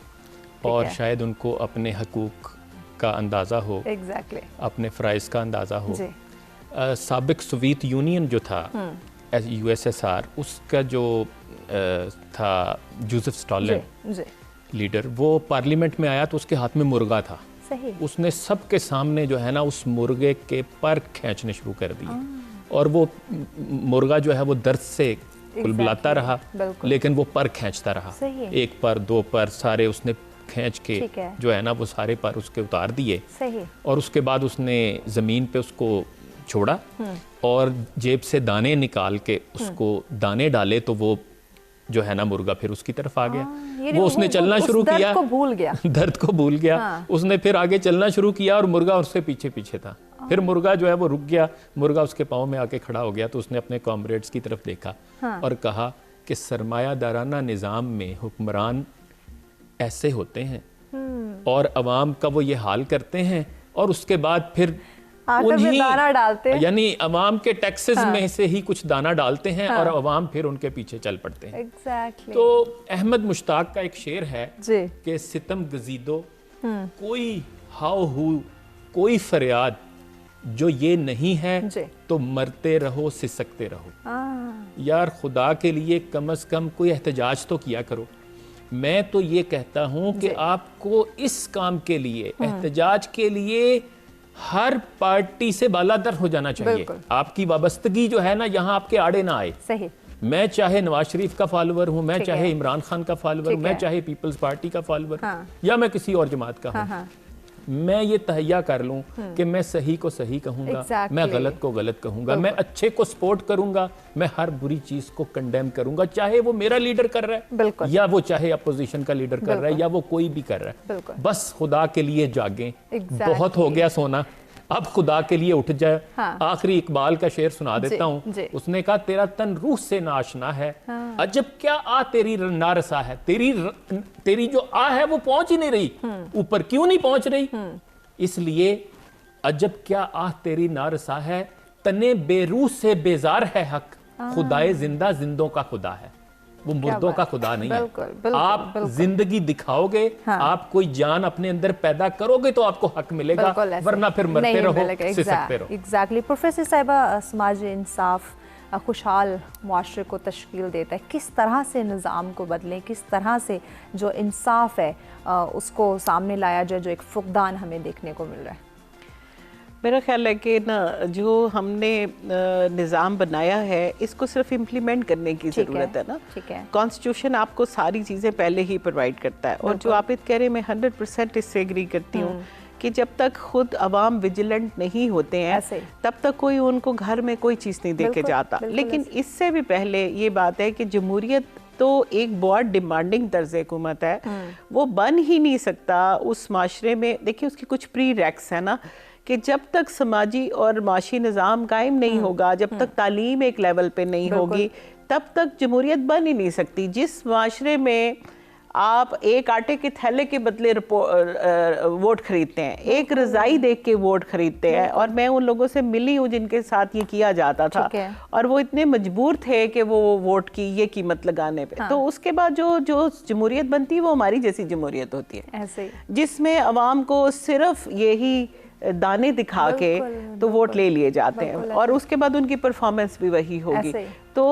और शायद उनको अपने हकूक़ का अंदाज़ा हो, अपने फ़राइज़ का अंदाज़ा हो। साबिक सोवियत यूनियन जो था, USSR, उसका जो था जोसेफ स्टालिन लीडर, वो पार्लियामेंट में आया तो उसके हाथ में मुर्गा था। उसने सबके सामने जो है ना उस मुर्गे के पर खींचने शुरू कर दिए और वो मुर्गा जो है वो दर्द से कुलबुलाता रहा, लेकिन वो पर खींचता रहा। एक पर, 2 पर, सारे उसने खींच के जो है ना वो सारे पर उसके उतार दिए और उसके बाद उसने ज़मीन पे उसको छोड़ा और जेब से दाने निकाल के उसको दाने डाले तो वो जो है ना मुर्गा फिर उसकी तरफ आ गया। वो उसने चलना शुरू किया, दर्द को भूल गया, दर्द को भूल गया। उसने फिर आगे चलना शुरू किया और मुर्गा उससे पीछे पीछे था। फिर मुर्गा जो है वो रुक गया, मुर्गा उसके पाँव में आके खड़ा हो गया। तो उसने अपने कॉमरेड्स की तरफ देखा और कहा कि सरमायादाराना निज़ाम में हुक्मरान ऐसे होते हैं और अवाम का वो ये हाल करते हैं और उसके बाद फिर उन्हीं दाना डालते हैं, यानी अवाम के टैक्सेस में से ही कुछ दाना डालते हैं और अवाम फिर उनके पीछे चल पड़ते हैं। तो अहमद मुश्ताक का एक शेर है कि सितम गजीदो कोई हाउ हु कोई फरियाद जो ये नहीं है तो मरते रहो सिसकते रहो। यार खुदा के लिए कम से कम कोई एहतजाज तो किया करो। मैं तो ये कहता हूँ कि आपको इस काम के लिए, एहतजाज के लिए हर पार्टी से बालादर हो जाना चाहिए। आपकी वाबस्तगी जो है ना यहाँ आपके आड़े ना आए। सही। मैं चाहे नवाज शरीफ का फॉलोअर हूँ, मैं चाहे इमरान खान का फॉलोअर, मैं चाहे पीपल्स पार्टी का फॉलोअर या मैं किसी और जमात का हूँ, मैं ये तहैया कर लूं कि मैं सही को सही कहूंगा, मैं गलत को गलत कहूंगा, मैं अच्छे को सपोर्ट करूंगा, मैं हर बुरी चीज को कंडेम करूंगा, चाहे वो मेरा लीडर कर रहा है या वो चाहे अपोजिशन का लीडर कर रहा है या वो कोई भी कर रहा है। बस खुदा के लिए जागें, बहुत हो गया सोना, अब खुदा के लिए उठ जाए। आखिरी इकबाल का शेर सुना देता हूँ। उसने कहा तेरा तन रूह से नाशना है, अजब क्या आ तेरी नारसा है, तेरी जो आ है वो पहुंच ही नहीं रही, ऊपर क्यों नहीं पहुंच रही, इसलिए अजब क्या आ तेरी नारसा है, तने बेरूह से बेजार है हक, खुदाए जिंदा जिंदों का खुदा है, वो मुर्दों का खुदा नहीं है। आप जिंदगी दिखाओगे, आप कोई जान अपने अंदर पैदा करोगे तो आपको हक मिलेगा, वरना फिर मरते रहो, सिसकते रहो। एग्जैक्टली। प्रोफेसर साहिबा, समाज इंसाफ खुशहाल मुआशरे को तश्कील देता है, किस तरह से निज़ाम को बदलें, किस तरह से जो इंसाफ है उसको सामने लाया जाए, जो एक फुकदान हमें देखने को मिल रहा है? मेरा ख्याल है कि ना जो हमने निज़ाम बनाया है इसको सिर्फ इम्प्लीमेंट करने की ज़रूरत है ना। कॉन्स्टिट्यूशन आपको सारी चीज़ें पहले ही प्रोवाइड करता है, और जो आप कह रहे हैं मैं 100% इससे एग्री करती हूँ कि जब तक खुद अवाम विजिलेंट नहीं होते हैं तब तक कोई उनको घर में कोई चीज़ नहीं दे के जाता। लेकिन इससे भी पहले ये बात है कि जमहूरियत तो एक बहुत डिमांडिंग तर्ज हुकूमत है, वो बन ही नहीं सकता उस माशरे में। देखिए उसकी कुछ प्री रैक्स है ना, कि जब तक समाजी और माशी निज़ाम कायम नहीं होगा, जब तक तालीम एक लेवल पे नहीं होगी, तब तक जमहूरियत बन ही नहीं सकती। जिस माशरे में आप एक आटे के थैले के बदले वोट खरीदते हैं, एक रज़ाई देख के वोट खरीदते हैं, और मैं उन लोगों से मिली हूँ जिनके साथ ये किया जाता था, और वो इतने मजबूर थे कि वो वोट की ये कीमत लगाने पे। तो उसके बाद जो जमहूरियत बनती है वो हमारी जैसी जमहूरियत होती है, जिसमें अवाम को सिर्फ यही दाने दिखा के तो वोट ले लिए जाते हैं, और उसके बाद उनकी परफॉर्मेंस भी वही होगी। तो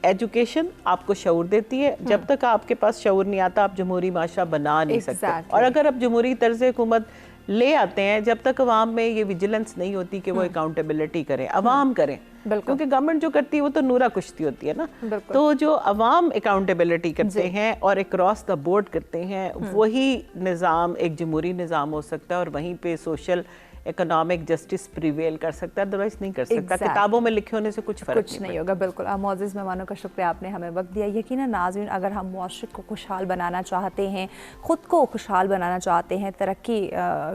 एजुकेशन आपको शऊर देती है, जब तक आपके पास शऊर नहीं आता आप जमहूरी माशरा बना नहीं सकते। और अगर आप जमहूरी तर्ज हुकूमत ले आते हैं, जब तक अवाम में ये विजिलेंस नहीं होती कि वो अकाउंटेबिलिटी करें, अवाम करें, क्योंकि गवर्नमेंट जो करती है वो तो नूरा कुश्ती होती है ना। तो जो अवाम अकाउंटेबिलिटी करते हैं और अक्रॉस द बोर्ड करते हैं, वही निज़ाम एक जमहूरी निज़ाम हो सकता है, और वहीं पे सोशल इकोनॉमिक जस्टिस प्रिवेल कर सकता है, अदरवाइज नहीं कर सकता। किताबों में लिखे होने से कुछ फर्क नहीं होगा। बिल्कुल। मोअज़्ज़िज़ मेहमानों का शुक्रिया, आपने हमें वक्त दिया। यकीनन नाज़रीन, अगर हम मुआशरे को खुशहाल बनाना चाहते हैं, ख़ुद को खुशहाल बनाना चाहते हैं, तरक्की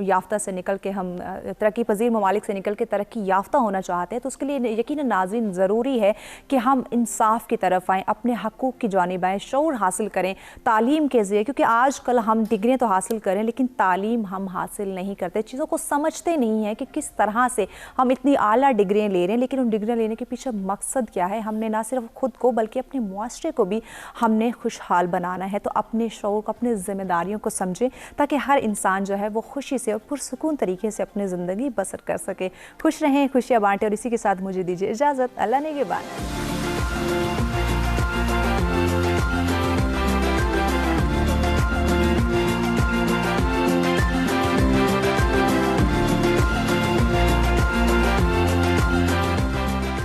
याफ्ता से निकल के हम तरक्की पजीर ममालिक से निकल के तरक्की याफ्ता होना चाहते हैं, तो उसके लिए यकीनन नाज़रीन ज़रूरी है कि हम इंसाफ की तरफ आएँ, अपने हक़ूक़ की जानिब आएँ, शऊर हासिल करें तालीम के ज़रिए। क्योंकि आजकल हम डिग्रियाँ तो हासिल करें लेकिन तालीम हम हासिल नहीं करते, चीज़ों को समझते नहीं है कि किस तरह से हम इतनी आला डिग्रियां ले रहे हैं, लेकिन उन डिग्रियां लेने के पीछे मकसद क्या है। हमने ना सिर्फ खुद को बल्कि अपने मुआशरे को भी हमने खुशहाल बनाना है। तो अपने शौक़, अपने ज़िम्मेदारियों को समझें ताकि हर इंसान जो है वो खुशी से और पुरसुकून तरीके से अपनी ज़िंदगी बसर कर सके। खुश रहें, खुशियाँ बांटें, और इसी के साथ मुझे दीजिए इजाज़त। अल्लाह ने के बाद।